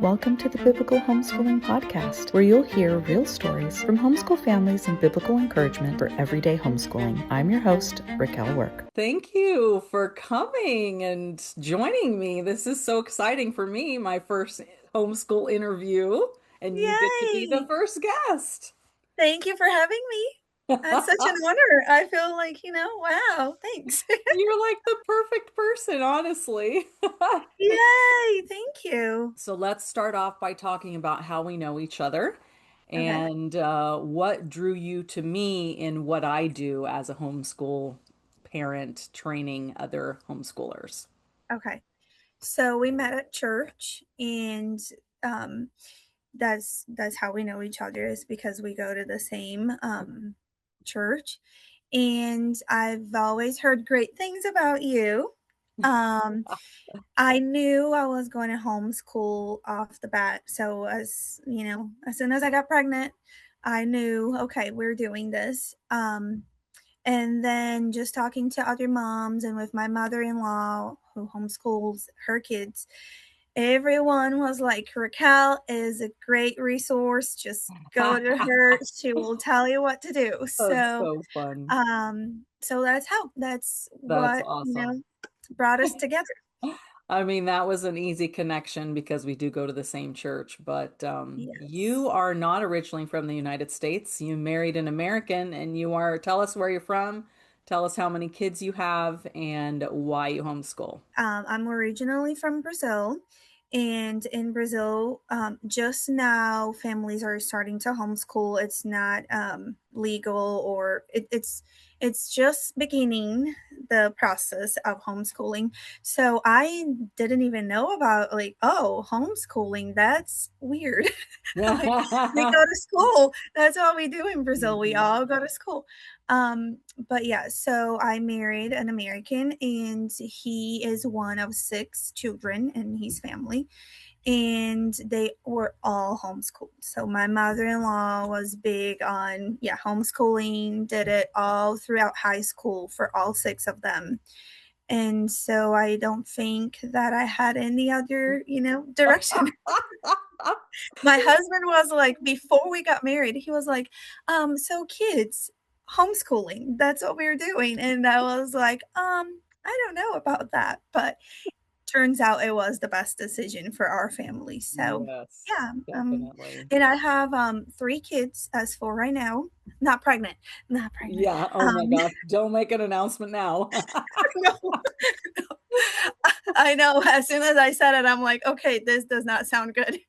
Welcome to the Biblical Homeschooling Podcast, where you'll hear real stories from homeschool families and biblical encouragement for everyday homeschooling. I'm your host, Raquel Work. Thank you for coming and joining me. This is so exciting for me, my first homeschool interview, and you get to be the Yay! first guest. Thank you for having me. That's such an honor. I feel like, wow, thanks. You're like the perfect person, honestly. Yay, thank you. So let's start off by talking about how we know each other Okay. and what drew you to me in what I do as a homeschool parent training other homeschoolers. Okay. So we met at church, and um that's how we know each other, is because we go to the same church. And I've always heard great things about you. Um I knew I was going to homeschool off the bat. So as soon as I got pregnant, I knew, okay, we're doing this. And then just talking to other moms and with my mother-in-law who homeschools her kids, everyone was like, Raquel is a great resource. Just go to her. She will tell you what to do. That's So, so fun. so that's That's what, awesome. brought us together. I mean, that was an easy connection because we do go to the same church, but Yes. you are not originally from the United States. You married an American, and tell us where you're from, tell us how many kids you have, and why you homeschool. I'm originally from Brazil, and in Brazil, just now families are starting to homeschool. It's not legal, or it's just beginning the process of homeschooling. So I didn't even know about, like, oh, homeschooling, that's weird. Like, we go to school. That's what we do in Brazil. We Mhm. all go to school. But yeah, so I married an American, and he is one of 6 children in his family, and they were all homeschooled. So my mother-in-law was big on, homeschooling, did it all throughout high school for all 6 of them. And so I don't think that I had any other, direction. My husband was like, before we got married, he was like, so kids, homeschooling, that's what we were doing. And I was like, I don't know about that, but turns out it was the best decision for our family. So Yes, yeah, definitely. and I have 3 kids as for right now. Not pregnant, not pregnant. Yeah. Oh my Um, gosh. Don't make an announcement now. no, I know. As soon as I said it, I'm like, okay, this does not sound good.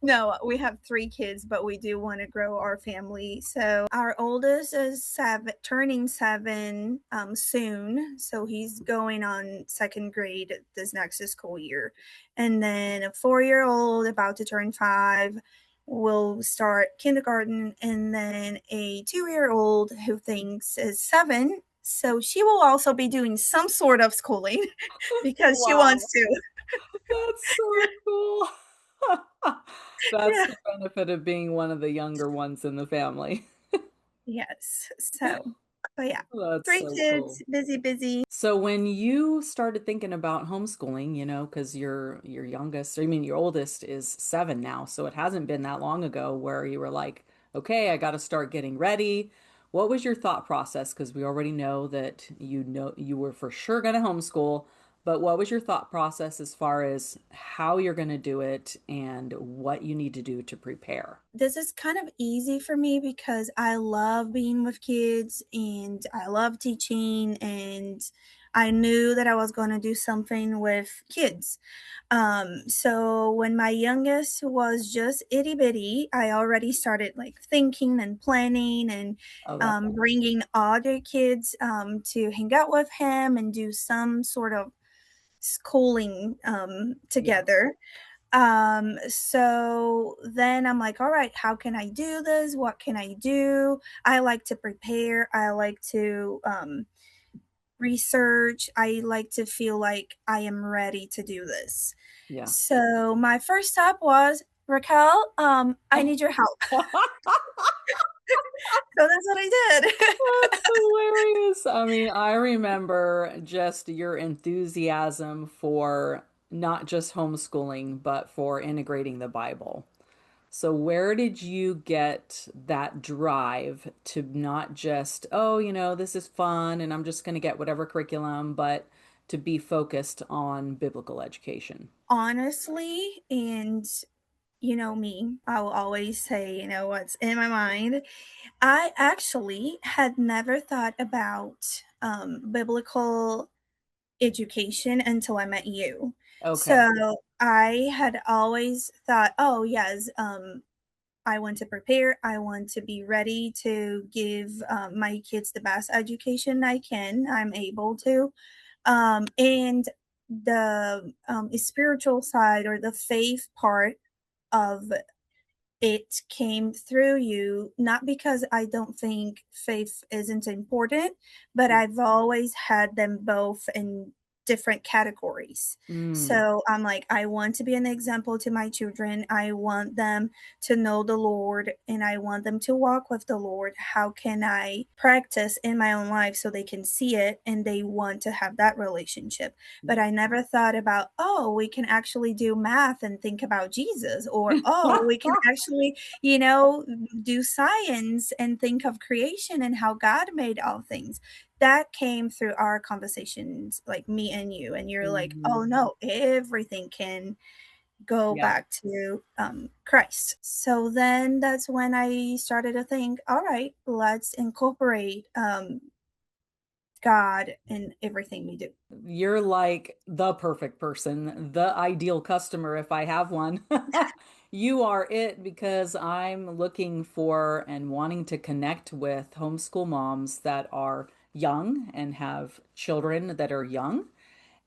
No, we have 3 kids, but we do want to grow our family. So our oldest is 7, turning 7 soon. So he's going on 2nd grade this next school year. And then a 4-year-old about to turn 5 will start kindergarten, and then a 2-year-old who thinks is 7. So she will also be doing some sort of schooling because she wants Wow. to. That's so cool. That's Yeah. the benefit of being one of the younger ones in the family. Yes. So, but yeah, That's 3 so cool. kids, busy, busy. So when you started thinking about homeschooling, because your youngest, I mean your oldest is 7 now, so it hasn't been that long ago where you were like, okay, I got to start getting ready. What was your thought process? Because we already know that you were for sure going to homeschool, but what was your thought process as far as how you're going to do it and what you need to do to prepare? This is kind of easy for me because I love being with kids and I love teaching, and I knew that I was going to do something with kids. So when my youngest was just itty bitty, I already started like thinking and planning, and Oh, that's bringing other kids to hang out with him and do some sort of schooling yeah. together. So then I'm like, all right, how can I do this? What can I do? I like to prepare. I like to research. I like to feel like I am ready to do this. Yeah. So my first step was, Raquel, I need your help. So that's what I did. That's hilarious. I mean, I remember just your enthusiasm for not just homeschooling, but for integrating the Bible. So, where did you get that drive to not just, oh, this is fun and I'm just going to get whatever curriculum, but to be focused on biblical education? Honestly, and you know me, I will always say, what's in my mind. I actually had never thought about biblical education until I met you. Okay. So I had always thought, oh, yes, I want to prepare. I want to be ready to give my kids the best education I'm able to. And the spiritual side or the faith part of it came through you, not because I don't think faith isn't important, but I've always had them both in different categories. Mm. So I'm like, I want to be an example to my children. I want them to know the Lord and I want them to walk with the Lord. How can I practice in my own life so they can see it and they want to have that relationship? But I never thought about, oh, we can actually do math and think about Jesus, or, oh, we can actually, do science and think of creation and how God made all things. That came through our conversations, like me and you. And you're like, oh, Mhm. no, everything can go Yeah. back to Christ. So then that's when I started to think, all right, let's incorporate God in everything we do. You're like the perfect person, the ideal customer if I have one. You are it because I'm looking for and wanting to connect with homeschool moms that are young and have children that are young,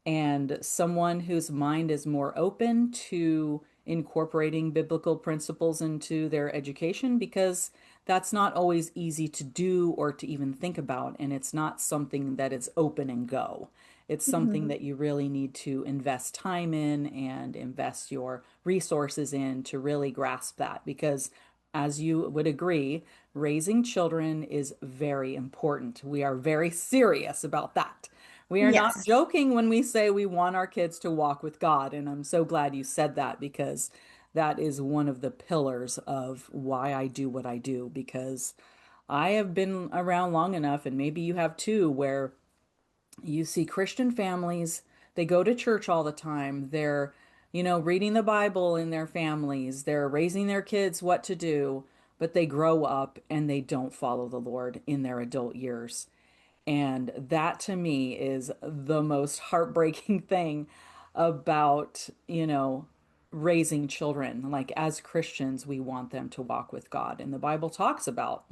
and someone whose mind is more open to incorporating biblical principles into their education, because that's not always easy to do or to even think about. And it's not something that is open and go. It's something Mhm. that you really need to invest time in and invest your resources in to really grasp that. Because, as you would agree, raising children is very important. We are very serious about that. We are not Yes. joking when we say we want our kids to walk with God. And I'm so glad you said that, because that is one of the pillars of why I do what I do. Because I have been around long enough, and maybe you have too, where you see Christian families, they go to church all the time. They're, reading the Bible in their families. They're raising their kids what to do, but they grow up and they don't follow the Lord in their adult years. And that to me is the most heartbreaking thing about, raising children. Like, as Christians, we want them to walk with God. And the Bible talks about,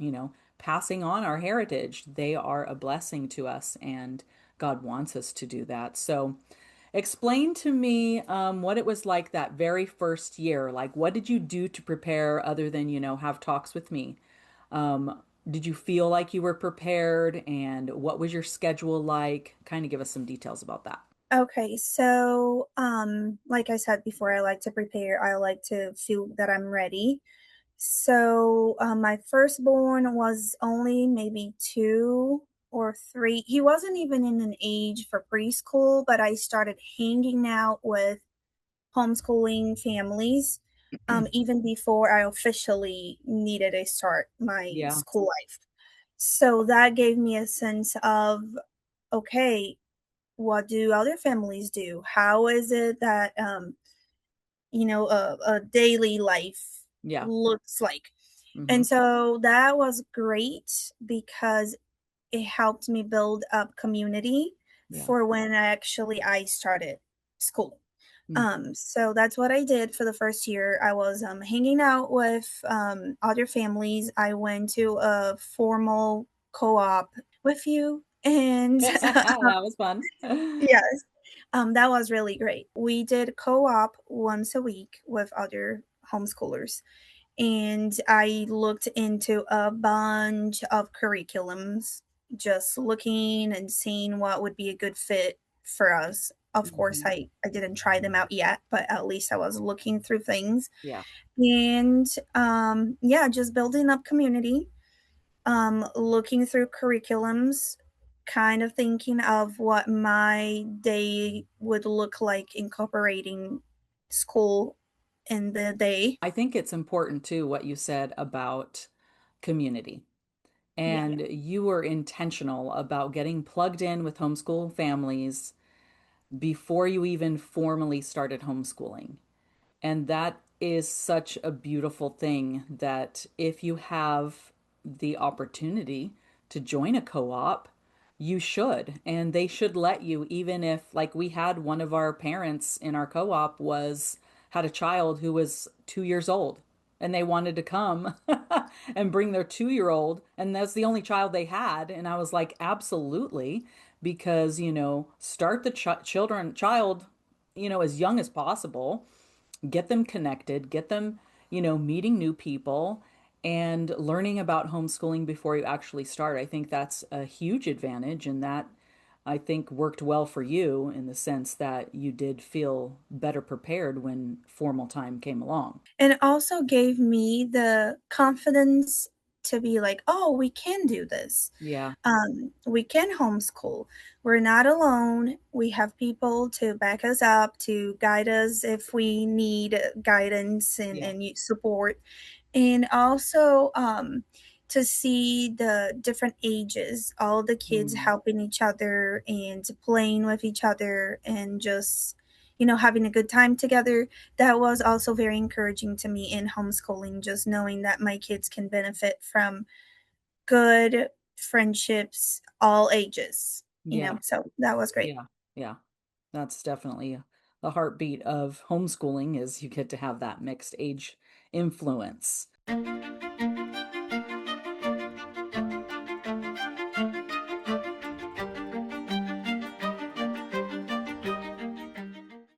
passing on our heritage. They are a blessing to us, and God wants us to do that. So, explain to me what it was like that very first year. Like, what did you do to prepare other than, have talks with me? Did you feel like you were prepared, and what was your schedule like? Kind of give us some details about that. Okay, so like I said before, I like to prepare. I like to feel that I'm ready. So my firstborn was only maybe 2 or 3. He wasn't even in an age for preschool, but I started hanging out with homeschooling families even before I officially needed to start my Yeah. school life. So that gave me a sense of, okay, what do other families do? How is it that a daily life Yeah. looks like? Hmm. And so that was great because it helped me build up community Yeah. for when I started school. Hmm. So that's what I did for the first year. I was hanging out with other families. I went to a formal co-op with you, and That was fun. yes, that was really great. We did co-op once a week with other homeschoolers, and I looked into a bunch of curriculums, just looking and seeing what would be a good fit for us. Of course, Mhm. I didn't try them out yet, but at least I was looking through things. Yeah. And yeah, just building up community, looking through curriculums, kind of thinking of what my day would look like incorporating school in the day. I think it's important too what you said about community. And you were intentional about getting plugged in with homeschool families before you even formally started homeschooling. And that is such a beautiful thing that if you have the opportunity to join a co-op, you should. And they should let you, even if, like, we had one of our parents in our co-op had a child who was 2 years old, and they wanted to come and bring their 2 year old, and that's the only child they had. And I was like, absolutely, because, start the child, as young as possible, get them connected, get them, meeting new people and learning about homeschooling before you actually start. I think that's a huge advantage, and that I think worked well for you in the sense that you did feel better prepared when formal time came along. And it also gave me the confidence to be like, oh, we can do this. Yeah. We can homeschool. We're not alone. We have people to back us up, to guide us if we need guidance and, Yeah. and support. And also to see the different ages, all the kids Mm. helping each other and playing with each other and just, having a good time together. That was also very encouraging to me in homeschooling, just knowing that my kids can benefit from good friendships, all ages, Yeah. so that was great. Yeah. Yeah. That's definitely the heartbeat of homeschooling, is you get to have that mixed age influence.